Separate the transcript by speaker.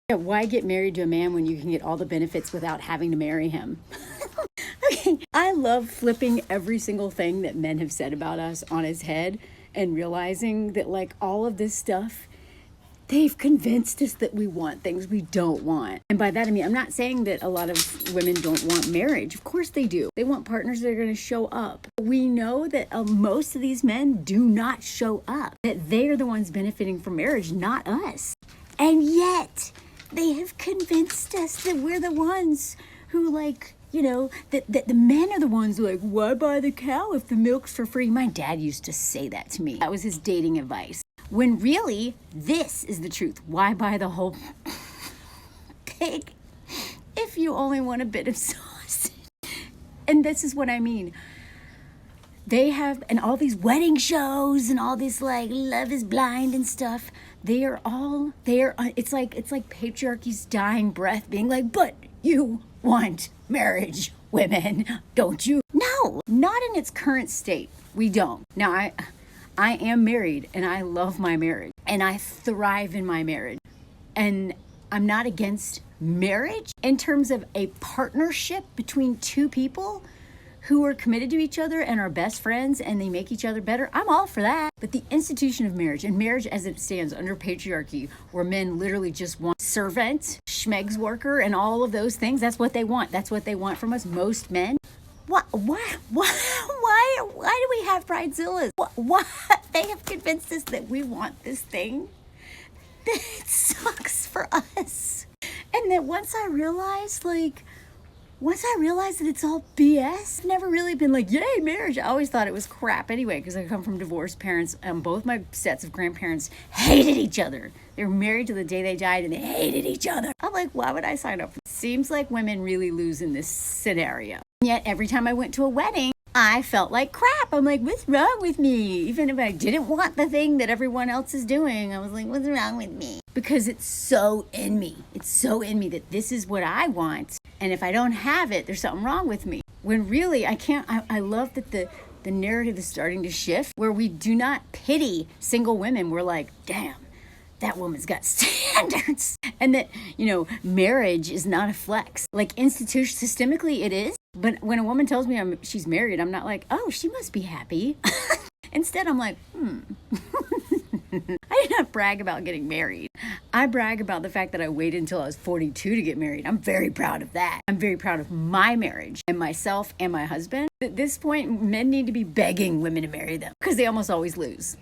Speaker 1: Yeah, why get married to a man when you can get all the benefits without having to marry him? Okay, I love flipping every single thing that men have said about us on its head and realizing that, like, all of this stuff, they've convinced us that we want things we don't want. And by that, I mean, I'm not saying that a lot of women don't want marriage. Of course they do. They want partners that are going to show up. We know that most of these men do not show up, that they are the ones benefiting from marriage, not us. And yet, they have convinced us that we're the ones who, like, you know, that the men are the ones who are like, why buy the cow if the milk's for free? My dad used to say that to me. That was his dating advice. When really, this is the truth. Why buy the whole pig if you only want a bit of sauce? And this is what I mean. They have, and all these wedding shows and all this, like, Love is Blind and stuff, it's like patriarchy's dying breath being like, but you want marriage, women, don't you? No, not in its current state. We don't. Now, I am married and I love my marriage and I thrive in my marriage. And I'm not against marriage in terms of a partnership between two people who are committed to each other and are best friends and they make each other better. I'm all for that. But the institution of marriage, and marriage as it stands under patriarchy, where men literally just want servant, schmegs worker, and all of those things, that's what they want. That's what they want from us, most men. Why do we have bridezillas? Why? They have convinced us that we want this thing that it sucks for us. And that once I realized that it's all BS, I've never really been like, yay, marriage. I always thought it was crap anyway, because I come from divorced parents, and both my sets of grandparents hated each other. They were married to the day they died, and they hated each other. I'm like, why would I sign up for this? Seems like women really lose in this scenario. And yet, every time I went to a wedding, I felt like crap. I'm like, what's wrong with me? Even if I didn't want the thing that everyone else is doing, I was like, what's wrong with me? Because it's so in me. It's so in me that this is what I want. And if I don't have it, there's something wrong with me. When really, I can't. I love that the narrative is starting to shift, where we do not pity single women. We're like, damn, that woman's got standards. And that, you know, marriage is not a flex. Like, systemically it is. But when a woman tells me she's married, I'm not like, oh, she must be happy. Instead, I'm like, I do not brag about getting married. I brag about the fact that I waited until I was 42 to get married. I'm very proud of that. I'm very proud of my marriage and myself and my husband. At this point, men need to be begging women to marry them because they almost always lose.